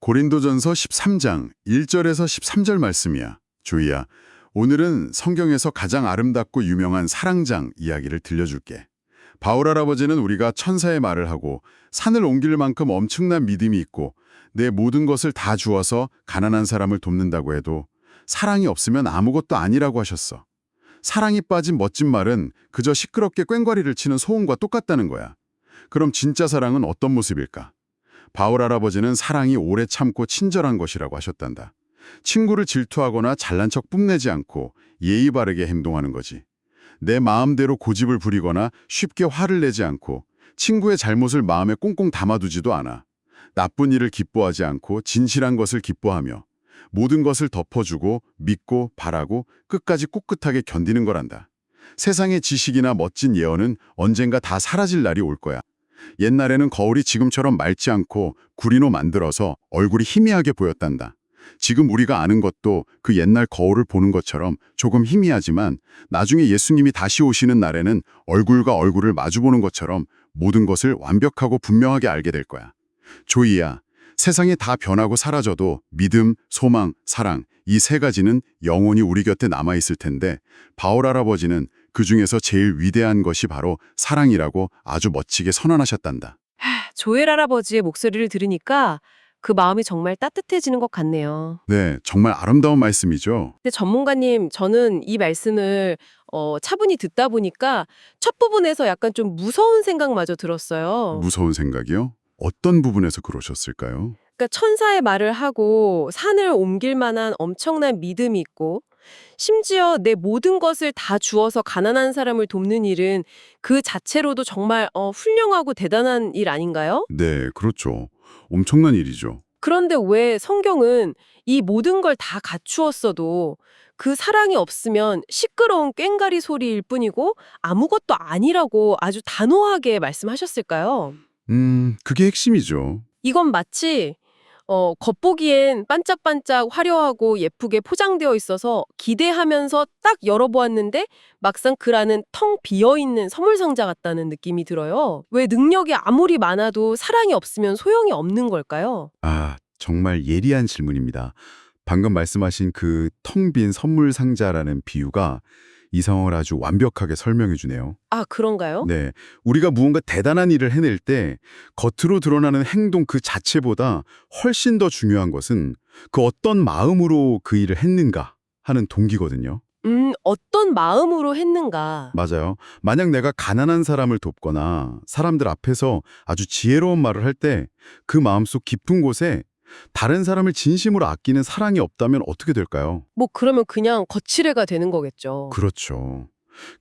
고린도전서 13장 1절에서 13절 말씀이야. 조이야, 오늘은 성경에서 가장 아름답고 유명한 사랑장 이야기를 들려줄게. 바울 할아버지는 우리가 천사의 말을 하고 산을 옮길 만큼 엄청난 믿음이 있고 내 모든 것을 다 주어서 가난한 사람을 돕는다고 해도 사랑이 없으면 아무것도 아니라고 하셨어. 사랑이 빠진 멋진 말은 그저 시끄럽게 꽹과리를 치는 소음과 똑같다는 거야. 그럼 진짜 사랑은 어떤 모습일까? 바울 할아버지는 사랑이 오래 참고 친절한 것이라고 하셨단다. 친구를 질투하거나 잘난 척 뽐내지 않고 예의 바르게 행동하는 거지. 내 마음대로 고집을 부리거나 쉽게 화를 내지 않고 친구의 잘못을 마음에 꽁꽁 담아두지도 않아. 나쁜 일을 기뻐하지 않고 진실한 것을 기뻐하며 모든 것을 덮어주고 믿고 바라고 끝까지 꿋꿋하게 견디는 거란다. 세상의 지식이나 멋진 예언은 언젠가 다 사라질 날이 올 거야. 옛날에는 거울이 지금처럼 맑지 않고 구리로 만들어서 얼굴이 희미하게 보였단다. 지금 우리가 아는 것도 그 옛날 거울을 보는 것처럼 조금 희미하지만 나중에 예수님이 다시 오시는 날에는 얼굴과 얼굴을 마주보는 것처럼 모든 것을 완벽하고 분명하게 알게 될 거야. 조이야, 세상이 다 변하고 사라져도 믿음, 소망, 사랑 이 세 가지는 영원히 우리 곁에 남아있을 텐데 바울 할아버지는 그중에서 제일 위대한 것이 바로 사랑이라고 아주 멋지게 선언하셨단다. 조엘 할아버지의 목소리를 들으니까 그 마음이 정말 따뜻해지는 것 같네요. 네, 정말 아름다운 말씀이죠. 근데 전문가님, 저는 이 말씀을 차분히 듣다 보니까 첫 부분에서 약간 좀 무서운 생각마저 들었어요. 무서운 생각이요? 어떤 부분에서 그러셨을까요? 그러니까 천사의 말을 하고 산을 옮길 만한 엄청난 믿음이 있고 심지어 내 모든 것을 다 주어서 가난한 사람을 돕는 일은 그 자체로도 정말 훌륭하고 대단한 일 아닌가요? 네, 그렇죠. 엄청난 일이죠. 그런데 왜 성경은 이 모든 걸 다 갖추었어도 그 사랑이 없으면 시끄러운 꽹과리 소리일 뿐이고 아무것도 아니라고 아주 단호하게 말씀하셨을까요? 그게 핵심이죠. 이건 마치 겉보기엔 반짝반짝 화려하고 예쁘게 포장되어 있어서 기대하면서 딱 열어보았는데 막상 그 안은 텅 비어있는 선물 상자 같다는 느낌이 들어요. 왜 능력이 아무리 많아도 사랑이 없으면 소용이 없는 걸까요? 아, 정말 예리한 질문입니다. 방금 말씀하신 그 텅 빈 선물 상자라는 비유가 이 상황을 아주 완벽하게 설명해 주네요. 아, 그런가요? 네, 우리가 무언가 대단한 일을 해낼 때 겉으로 드러나는 행동 그 자체보다 훨씬 더 중요한 것은 그 어떤 마음으로 그 일을 했는가 하는 동기거든요. 어떤 마음으로 했는가. 맞아요. 만약 내가 가난한 사람을 돕거나 사람들 앞에서 아주 지혜로운 말을 할 때 그 마음속 깊은 곳에 다른 사람을 진심으로 아끼는 사랑이 없다면 어떻게 될까요? 뭐 그러면 그냥 거칠애가 되는 거겠죠. 그렇죠.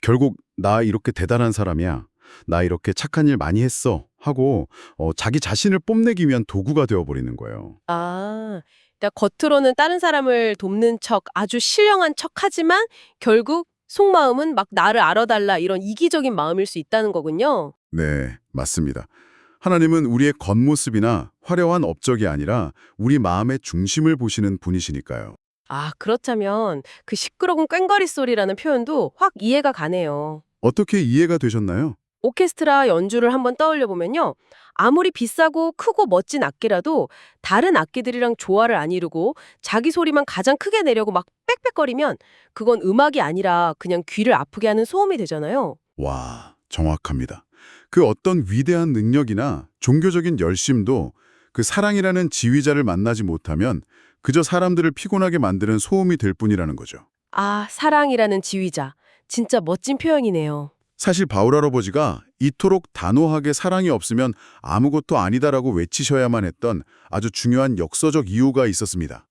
결국 나 이렇게 대단한 사람이야. 나 이렇게 착한 일 많이 했어. 하고 자기 자신을 뽐내기 위한 도구가 되어버리는 거예요. 아, 그러니까 겉으로는 다른 사람을 돕는 척, 아주 신령한 척하지만 결국 속마음은 막 나를 알아달라 이런 이기적인 마음일 수 있다는 거군요. 네, 맞습니다. 하나님은 우리의 겉모습이나 화려한 업적이 아니라 우리 마음의 중심을 보시는 분이시니까요. 아, 그렇다면 그 시끄러운 꽹과리 소리라는 표현도 확 이해가 가네요. 어떻게 이해가 되셨나요? 오케스트라 연주를 한번 떠올려 보면요. 아무리 비싸고 크고 멋진 악기라도 다른 악기들이랑 조화를 안 이루고 자기 소리만 가장 크게 내려고 막 빽빽거리면 그건 음악이 아니라 그냥 귀를 아프게 하는 소음이 되잖아요. 와, 정확합니다. 그 어떤 위대한 능력이나 종교적인 열심도 그 사랑이라는 지휘자를 만나지 못하면 그저 사람들을 피곤하게 만드는 소음이 될 뿐이라는 거죠. 아, 사랑이라는 지휘자. 진짜 멋진 표현이네요. 사실 바울 할아버지가 이토록 단호하게 사랑이 없으면 아무것도 아니다라고 외치셔야만 했던 아주 중요한 역사적 이유가 있었습니다.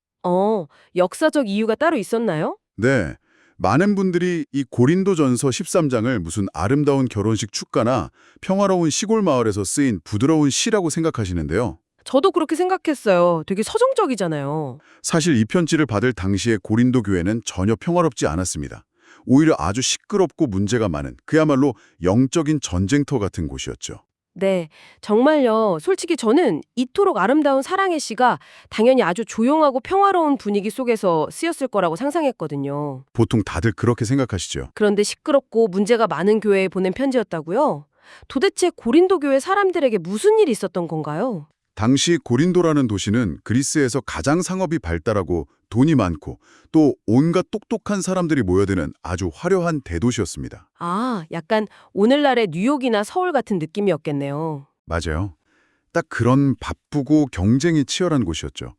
역사적 이유가 따로 있었나요? 네, 많은 분들이 이 고린도전서 13장을 무슨 아름다운 결혼식 축가나 평화로운 시골 마을에서 쓰인 부드러운 시라고 생각하시는데요. 저도 그렇게 생각했어요. 되게 서정적이잖아요. 사실 이 편지를 받을 당시의 고린도 교회는 전혀 평화롭지 않았습니다. 오히려 아주 시끄럽고 문제가 많은 그야말로 영적인 전쟁터 같은 곳이었죠. 네, 정말요. 솔직히 저는 이토록 아름다운 사랑의 시가 당연히 아주 조용하고 평화로운 분위기 속에서 쓰였을 거라고 상상했거든요. 보통 다들 그렇게 생각하시죠. 그런데 시끄럽고 문제가 많은 교회에 보낸 편지였다고요? 도대체 고린도 교회 사람들에게 무슨 일이 있었던 건가요? 당시 고린도라는 도시는 그리스에서 가장 상업이 발달하고 돈이 많고 또 온갖 똑똑한 사람들이 모여드는 아주 화려한 대도시였습니다. 아, 약간 오늘날의 뉴욕이나 서울 같은 느낌이었겠네요. 맞아요. 딱 그런 바쁘고 경쟁이 치열한 곳이었죠.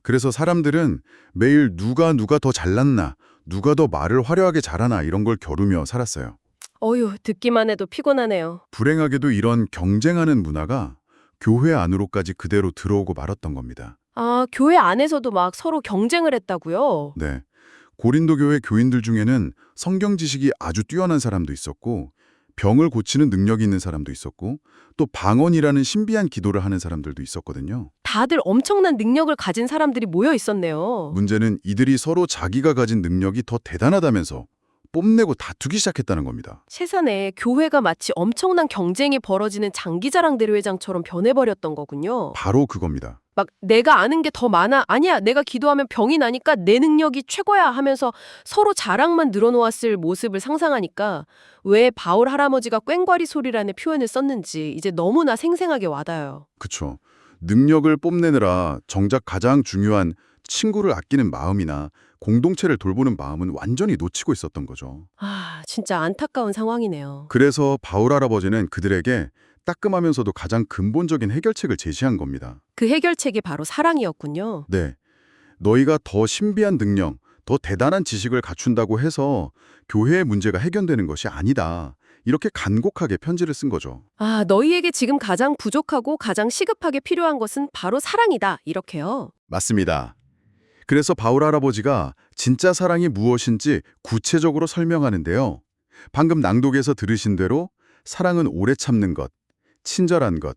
그래서 사람들은 매일 누가 더 잘났나, 누가 더 말을 화려하게 잘하나 이런 걸 겨루며 살았어요. 어휴, 듣기만 해도 피곤하네요. 불행하게도 이런 경쟁하는 문화가 교회 안으로까지 그대로 들어오고 말았던 겁니다. 아, 교회 안에서도 막 서로 경쟁을 했다고요? 네. 고린도 교회 교인들 중에는 성경 지식이 아주 뛰어난 사람도 있었고 병을 고치는 능력이 있는 사람도 있었고 또 방언이라는 신비한 기도를 하는 사람들도 있었거든요. 다들 엄청난 능력을 가진 사람들이 모여 있었네요. 문제는 이들이 서로 자기가 가진 능력이 더 대단하다면서 뽐내고 다투기 시작했다는 겁니다. 세상에 교회가 마치 엄청난 경쟁이 벌어지는 장기자랑 대회장처럼 변해버렸던 거군요. 바로 그겁니다. 막 내가 아는 게 더 많아. 아니야, 내가 기도하면 병이 나니까 내 능력이 최고야 하면서 서로 자랑만 늘어놓았을 모습을 상상하니까 왜 바울 할아버지가 꽹과리 소리라는 표현을 썼는지 이제 너무나 생생하게 와닿아요. 그쵸. 능력을 뽐내느라 정작 가장 중요한 친구를 아끼는 마음이나 공동체를 돌보는 마음은 완전히 놓치고 있었던 거죠. 아, 진짜 안타까운 상황이네요. 그래서 바울 할아버지는 그들에게 따끔하면서도 가장 근본적인 해결책을 제시한 겁니다. 그 해결책이 바로 사랑이었군요. 네. 너희가 더 신비한 능력, 더 대단한 지식을 갖춘다고 해서 교회의 문제가 해결되는 것이 아니다. 이렇게 간곡하게 편지를 쓴 거죠. 아, 너희에게 지금 가장 부족하고 가장 시급하게 필요한 것은 바로 사랑이다. 이렇게요. 맞습니다. 그래서 바울 할아버지가 진짜 사랑이 무엇인지 구체적으로 설명하는데요. 방금 낭독에서 들으신 대로 사랑은 오래 참는 것, 친절한 것,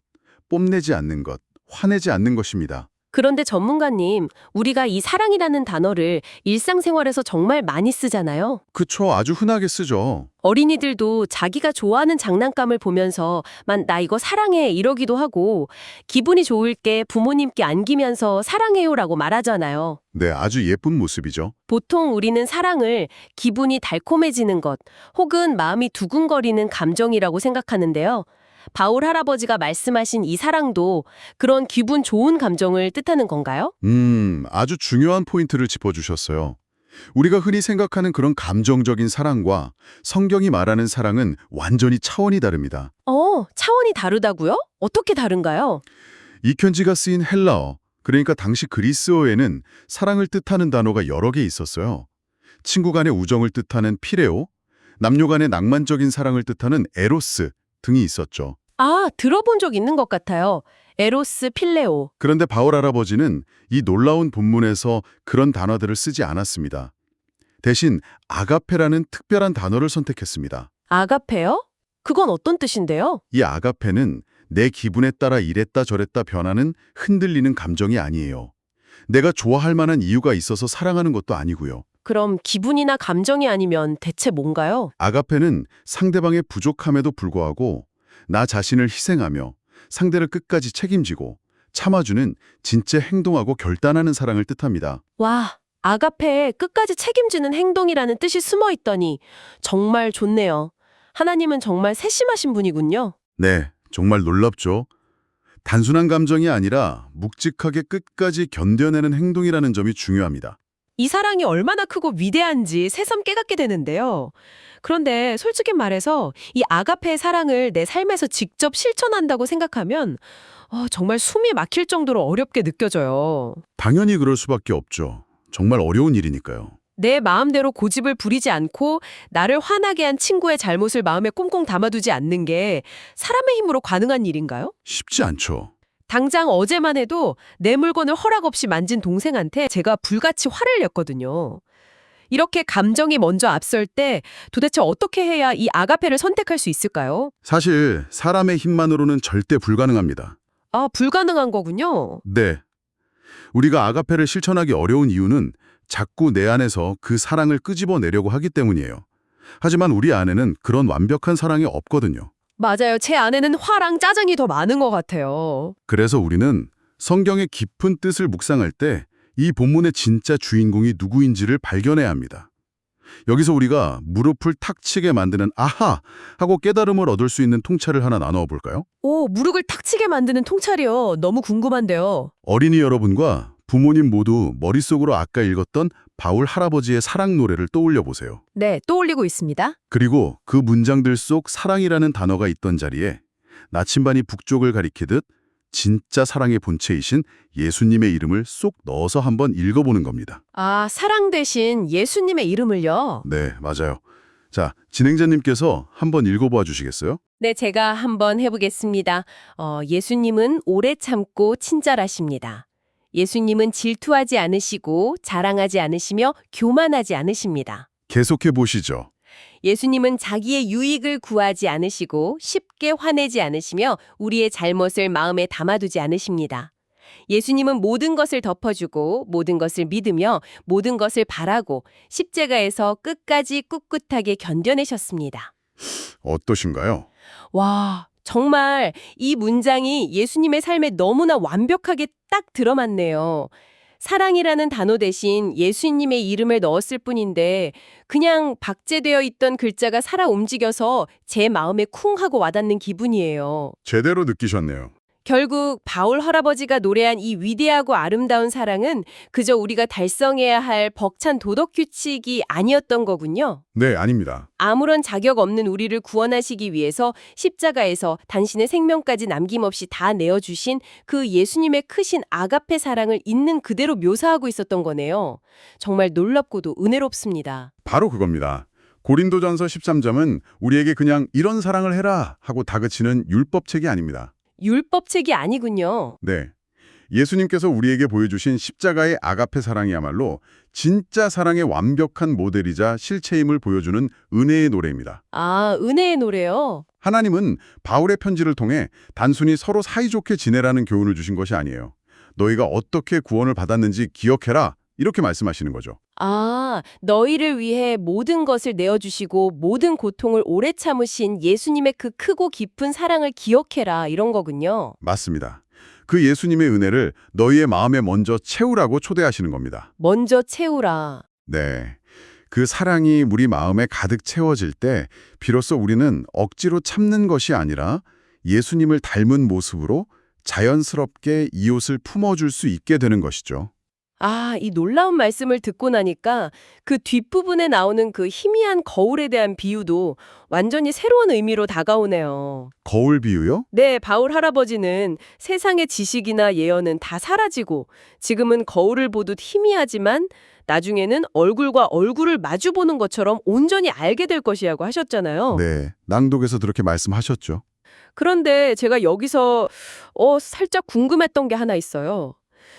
뽐내지 않는 것, 화내지 않는 것입니다. 그런데 전문가님, 우리가 이 사랑이라는 단어를 일상생활에서 정말 많이 쓰잖아요. 그쵸, 아주 흔하게 쓰죠. 어린이들도 자기가 좋아하는 장난감을 보면서 나 이거 사랑해 이러기도 하고 기분이 좋을 때 부모님께 안기면서 사랑해요라고 말하잖아요. 네, 아주 예쁜 모습이죠. 보통 우리는 사랑을 기분이 달콤해지는 것 혹은 마음이 두근거리는 감정이라고 생각하는데요. 바울 할아버지가 말씀하신 이 사랑도 그런 기분 좋은 감정을 뜻하는 건가요? 아주 중요한 포인트를 짚어주셨어요. 우리가 흔히 생각하는 그런 감정적인 사랑과 성경이 말하는 사랑은 완전히 차원이 다릅니다. 차원이 다르다고요? 어떻게 다른가요? 이 편지가 쓰인 헬라어, 그러니까 당시 그리스어에는 사랑을 뜻하는 단어가 여러 개 있었어요. 친구 간의 우정을 뜻하는 피레오, 남녀 간의 낭만적인 사랑을 뜻하는 에로스 등이 있었죠. 아, 들어본 적 있는 것 같아요. 에로스, 필레오. 그런데 바울 할아버지는 이 놀라운 본문에서 그런 단어들을 쓰지 않았습니다. 대신 아가페라는 특별한 단어를 선택했습니다. 아가페요? 그건 어떤 뜻인데요? 이 아가페는 내 기분에 따라 이랬다 저랬다 변하는 흔들리는 감정이 아니에요. 내가 좋아할 만한 이유가 있어서 사랑하는 것도 아니고요. 그럼 기분이나 감정이 아니면 대체 뭔가요? 아가페는 상대방의 부족함에도 불구하고 나 자신을 희생하며 상대를 끝까지 책임지고 참아주는 진짜 행동하고 결단하는 사랑을 뜻합니다. 와, 아가페에 끝까지 책임지는 행동이라는 뜻이 숨어 있더니 정말 좋네요. 하나님은 정말 세심하신 분이군요. 네, 정말 놀랍죠? 단순한 감정이 아니라 묵직하게 끝까지 견뎌내는 행동이라는 점이 중요합니다. 이 사랑이 얼마나 크고 위대한지 새삼 깨닫게 되는데요. 그런데 솔직히 말해서 이 아가페의 사랑을 내 삶에서 직접 실천한다고 생각하면 정말 숨이 막힐 정도로 어렵게 느껴져요. 당연히 그럴 수밖에 없죠. 정말 어려운 일이니까요. 내 마음대로 고집을 부리지 않고 나를 화나게 한 친구의 잘못을 마음에 꽁꽁 담아두지 않는 게 사람의 힘으로 가능한 일인가요? 쉽지 않죠. 당장 어제만 해도 내 물건을 허락 없이 만진 동생한테 제가 불같이 화를 냈거든요. 이렇게 감정이 먼저 앞설 때 도대체 어떻게 해야 이 아가페를 선택할 수 있을까요? 사실 사람의 힘만으로는 절대 불가능합니다. 아, 불가능한 거군요. 네. 우리가 아가페를 실천하기 어려운 이유는 자꾸 내 안에서 그 사랑을 끄집어내려고 하기 때문이에요. 하지만 우리 안에는 그런 완벽한 사랑이 없거든요. 맞아요. 제 안에는 화랑 짜증이 더 많은 것 같아요. 그래서 우리는 성경의 깊은 뜻을 묵상할 때 이 본문의 진짜 주인공이 누구인지를 발견해야 합니다. 여기서 우리가 무릎을 탁 치게 만드는 아하! 하고 깨달음을 얻을 수 있는 통찰을 하나 나누어 볼까요? 오, 무릎을 탁 치게 만드는 통찰이요. 너무 궁금한데요. 어린이 여러분과 부모님 모두 머릿속으로 아까 읽었던 바울 할아버지의 사랑 노래를 떠올려 보세요. 네, 떠올리고 있습니다. 그리고 그 문장들 속 사랑이라는 단어가 있던 자리에 나침반이 북쪽을 가리키듯 진짜 사랑의 본체이신 예수님의 이름을 쏙 넣어서 한번 읽어보는 겁니다. 아, 사랑 대신 예수님의 이름을요. 네, 맞아요. 자, 진행자님께서 한번 읽어봐 주시겠어요? 네, 제가 한번 해보겠습니다. 예수님은 오래 참고 친절하십니다. 예수님은 질투하지 않으시고 자랑하지 않으시며 교만하지 않으십니다. 계속해 보시죠. 예수님은 자기의 유익을 구하지 않으시고 쉽게 화내지 않으시며 우리의 잘못을 마음에 담아두지 않으십니다. 예수님은 모든 것을 덮어주고 모든 것을 믿으며 모든 것을 바라고 십자가에서 끝까지 꿋꿋하게 견뎌내셨습니다. 어떠신가요? 와, 정말 이 문장이 예수님의 삶에 너무나 완벽하게 딱 들어맞네요. 사랑이라는 단어 대신 예수님의 이름을 넣었을 뿐인데 그냥 박제되어 있던 글자가 살아 움직여서 제 마음에 쿵 하고 와닿는 기분이에요. 제대로 느끼셨네요. 결국 바울 할아버지가 노래한 이 위대하고 아름다운 사랑은 그저 우리가 달성해야 할 벅찬 도덕 규칙이 아니었던 거군요. 네, 아닙니다. 아무런 자격 없는 우리를 구원하시기 위해서 십자가에서 당신의 생명까지 남김없이 다 내어주신 그 예수님의 크신 아가페 사랑을 있는 그대로 묘사하고 있었던 거네요. 정말 놀랍고도 은혜롭습니다. 바로 그겁니다. 고린도전서 13점은 우리에게 그냥 이런 사랑을 해라 하고 다그치는 율법책이 아닙니다. 율법책이 아니군요. 네. 예수님께서 우리에게 보여주신 십자가의 아가페 사랑이야말로 진짜 사랑의 완벽한 모델이자 실체임을 보여주는 은혜의 노래입니다. 아, 은혜의 노래요? 하나님은 바울의 편지를 통해 단순히 서로 사이좋게 지내라는 교훈을 주신 것이 아니에요. 너희가 어떻게 구원을 받았는지 기억해라 이렇게 말씀하시는 거죠. 아, 너희를 위해 모든 것을 내어주시고 모든 고통을 오래 참으신 예수님의 그 크고 깊은 사랑을 기억해라 이런 거군요. 맞습니다. 그 예수님의 은혜를 너희의 마음에 먼저 채우라고 초대하시는 겁니다. 먼저 채우라. 네. 그 사랑이 우리 마음에 가득 채워질 때 비로소 우리는 억지로 참는 것이 아니라 예수님을 닮은 모습으로 자연스럽게 이 옷을 품어줄 수 있게 되는 것이죠. 아, 이 놀라운 말씀을 듣고 나니까 그 뒷부분에 나오는 그 희미한 거울에 대한 비유도 완전히 새로운 의미로 다가오네요. 거울 비유요? 네, 바울 할아버지는 세상의 지식이나 예언은 다 사라지고 지금은 거울을 보듯 희미하지만 나중에는 얼굴과 얼굴을 마주보는 것처럼 온전히 알게 될 것이라고 하셨잖아요. 네. 낭독에서 그렇게 말씀하셨죠. 그런데 제가 여기서 살짝 궁금했던 게 하나 있어요.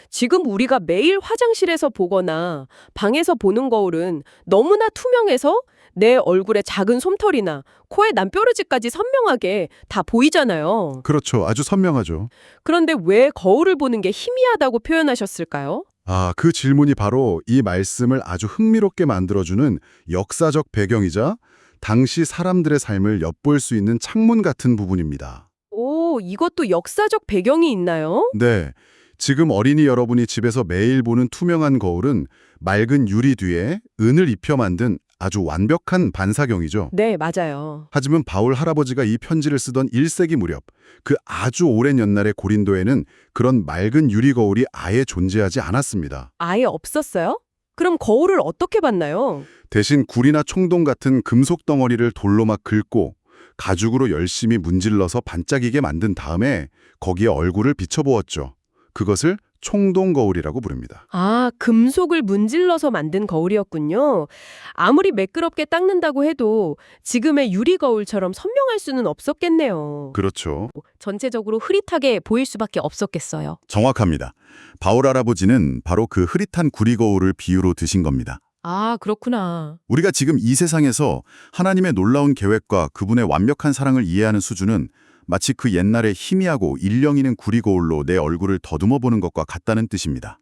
지금 우리가 매일 화장실에서 보거나 방에서 보는 거울은 너무나 투명해서 내 얼굴에 작은 솜털이나 코에 난 뾰루지까지 선명하게 다 보이잖아요. 그렇죠. 아주 선명하죠. 그런데 왜 거울을 보는 게 희미하다고 표현하셨을까요? 아, 그 질문이 바로 이 말씀을 아주 흥미롭게 만들어주는 역사적 배경이자 당시 사람들의 삶을 엿볼 수 있는 창문 같은 부분입니다. 오, 이것도 역사적 배경이 있나요? 네. 지금 어린이 여러분이 집에서 매일 보는 투명한 거울은 맑은 유리 뒤에 은을 입혀 만든 아주 완벽한 반사경이죠. 네, 맞아요. 하지만 바울 할아버지가 이 편지를 쓰던 1세기 무렵, 그 아주 오랜 옛날의 고린도에는 그런 맑은 유리 거울이 아예 존재하지 않았습니다. 아예 없었어요? 그럼 거울을 어떻게 봤나요? 대신 굴이나 청동 같은 금속 덩어리를 돌로 막 긁고 가죽으로 열심히 문질러서 반짝이게 만든 다음에 거기에 얼굴을 비춰보았죠. 그것을 총동 거울이라고 부릅니다. 아, 금속을 문질러서 만든 거울이었군요. 아무리 매끄럽게 닦는다고 해도 지금의 유리 거울처럼 선명할 수는 없었겠네요. 그렇죠. 전체적으로 흐릿하게 보일 수밖에 없었겠어요. 정확합니다. 바울 할아버지는 바로 그 흐릿한 구리 거울을 비유로 드신 겁니다. 아, 그렇구나. 우리가 지금 이 세상에서 하나님의 놀라운 계획과 그분의 완벽한 사랑을 이해하는 수준은 마치 그 옛날에 희미하고 일렁이는 구리 거울로 내 얼굴을 더듬어 보는 것과 같다는 뜻입니다.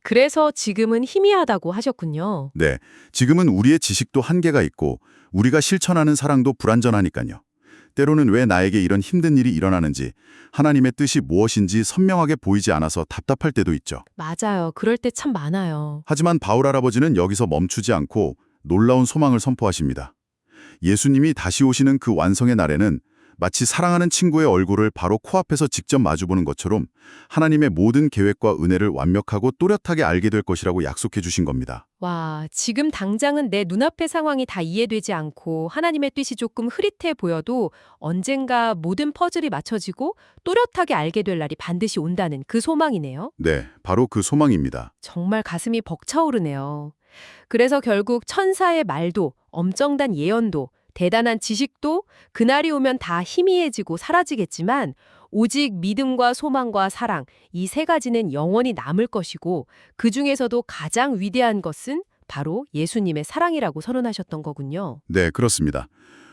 그래서 지금은 희미하다고 하셨군요. 네, 지금은 우리의 지식도 한계가 있고 우리가 실천하는 사랑도 불완전하니까요. 때로는 왜 나에게 이런 힘든 일이 일어나는지, 하나님의 뜻이 무엇인지 선명하게 보이지 않아서 답답할 때도 있죠. 맞아요. 그럴 때 참 많아요. 하지만 바울 할아버지는 여기서 멈추지 않고 놀라운 소망을 선포하십니다. 예수님이 다시 오시는 그 완성의 날에는 마치 사랑하는 친구의 얼굴을 바로 코앞에서 직접 마주보는 것처럼 하나님의 모든 계획과 은혜를 완벽하고 또렷하게 알게 될 것이라고 약속해 주신 겁니다. 와, 지금 당장은 내 눈앞의 상황이 다 이해되지 않고 하나님의 뜻이 조금 흐릿해 보여도 언젠가 모든 퍼즐이 맞춰지고 또렷하게 알게 될 날이 반드시 온다는 그 소망이네요. 네, 바로 그 소망입니다. 정말 가슴이 벅차오르네요. 그래서 결국 천사의 말도, 엄정단 예언도, 대단한 지식도 그날이 오면 다 희미해지고 사라지겠지만 오직 믿음과 소망과 사랑, 이 세 가지는 영원히 남을 것이고 그 중에서도 가장 위대한 것은 바로 예수님의 사랑이라고 선언하셨던 거군요. 네, 그렇습니다.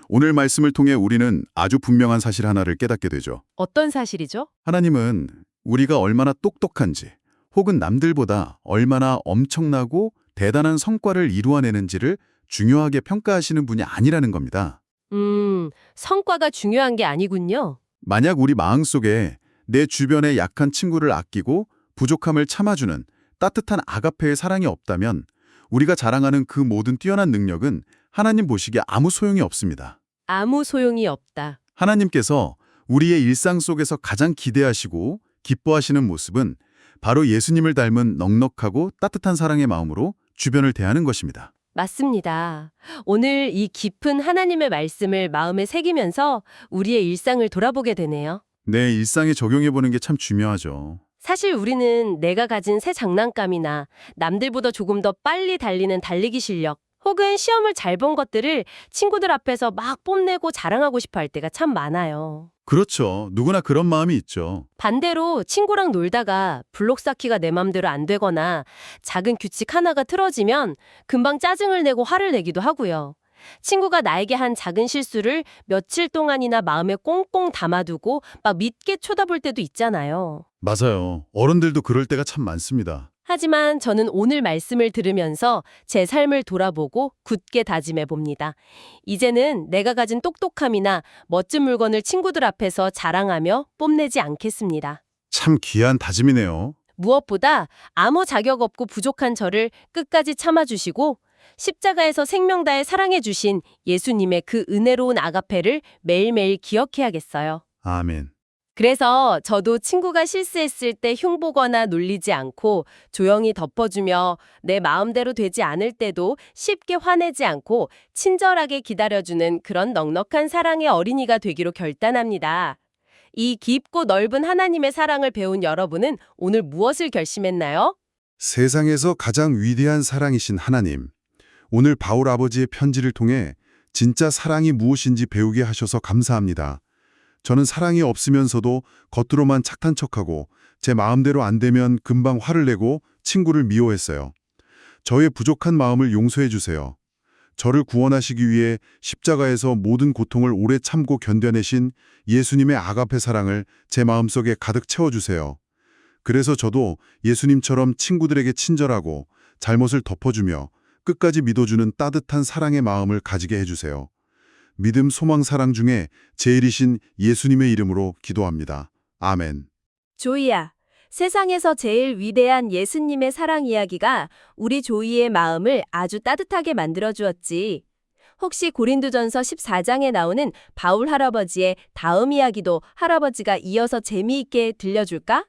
오늘 말씀을 통해 우리는 아주 분명한 사실 하나를 깨닫게 되죠. 어떤 사실이죠? 하나님은 우리가 얼마나 똑똑한지 혹은 남들보다 얼마나 엄청나고 대단한 성과를 이루어내는지를 중요하게 평가하시는 분이 아니라는 겁니다. 성과가 중요한 게 아니군요. 만약 우리 마음속에 내 주변의 약한 친구를 아끼고 부족함을 참아주는 따뜻한 아가페의 사랑이 없다면 우리가 자랑하는 그 모든 뛰어난 능력은 하나님 보시기에 아무 소용이 없습니다. 아무 소용이 없다. 하나님께서 우리의 일상 속에서 가장 기대하시고 기뻐하시는 모습은 바로 예수님을 닮은 넉넉하고 따뜻한 사랑의 마음으로 주변을 대하는 것입니다. 맞습니다. 오늘 이 깊은 하나님의 말씀을 마음에 새기면서 우리의 일상을 돌아보게 되네요. 내 일상에 적용해보는 게 참 중요하죠. 사실 우리는 내가 가진 새 장난감이나 남들보다 조금 더 빨리 달리는 달리기 실력, 혹은 시험을 잘 본 것들을 친구들 앞에서 막 뽐내고 자랑하고 싶어 할 때가 참 많아요. 그렇죠. 누구나 그런 마음이 있죠. 반대로 친구랑 놀다가 블록 쌓기가 내 맘대로 안 되거나 작은 규칙 하나가 틀어지면 금방 짜증을 내고 화를 내기도 하고요. 친구가 나에게 한 작은 실수를 며칠 동안이나 마음에 꽁꽁 담아두고 막 믿게 쳐다볼 때도 있잖아요. 맞아요. 어른들도 그럴 때가 참 많습니다. 하지만 저는 오늘 말씀을 들으면서 제 삶을 돌아보고 굳게 다짐해 봅니다. 이제는 내가 가진 똑똑함이나 멋진 물건을 친구들 앞에서 자랑하며 뽐내지 않겠습니다. 참 귀한 다짐이네요. 무엇보다 아무 자격 없고 부족한 저를 끝까지 참아주시고 십자가에서 생명 다해 사랑해 주신 예수님의 그 은혜로운 아가페를 매일매일 기억해야겠어요. 아멘. 그래서 저도 친구가 실수했을 때 흉보거나 놀리지 않고 조용히 덮어주며 내 마음대로 되지 않을 때도 쉽게 화내지 않고 친절하게 기다려주는 그런 넉넉한 사랑의 어린이가 되기로 결단합니다. 이 깊고 넓은 하나님의 사랑을 배운 여러분은 오늘 무엇을 결심했나요? 세상에서 가장 위대한 사랑이신 하나님. 오늘 바울 아버지의 편지를 통해 진짜 사랑이 무엇인지 배우게 하셔서 감사합니다. 저는 사랑이 없으면서도 겉으로만 착한 척하고 제 마음대로 안 되면 금방 화를 내고 친구를 미워했어요. 저의 부족한 마음을 용서해 주세요. 저를 구원하시기 위해 십자가에서 모든 고통을 오래 참고 견뎌내신 예수님의 아가페 사랑을 제 마음속에 가득 채워주세요. 그래서 저도 예수님처럼 친구들에게 친절하고 잘못을 덮어주며 끝까지 믿어주는 따뜻한 사랑의 마음을 가지게 해주세요. 믿음, 소망, 사랑 중에 제일이신 예수님의 이름으로 기도합니다. 아멘. 조이야, 세상에서 제일 위대한 예수님의 사랑 이야기가 우리 조이의 마음을 아주 따뜻하게 만들어주었지. 혹시 고린도전서 14장에 나오는 바울 할아버지의 다음 이야기도 할아버지가 이어서 재미있게 들려줄까?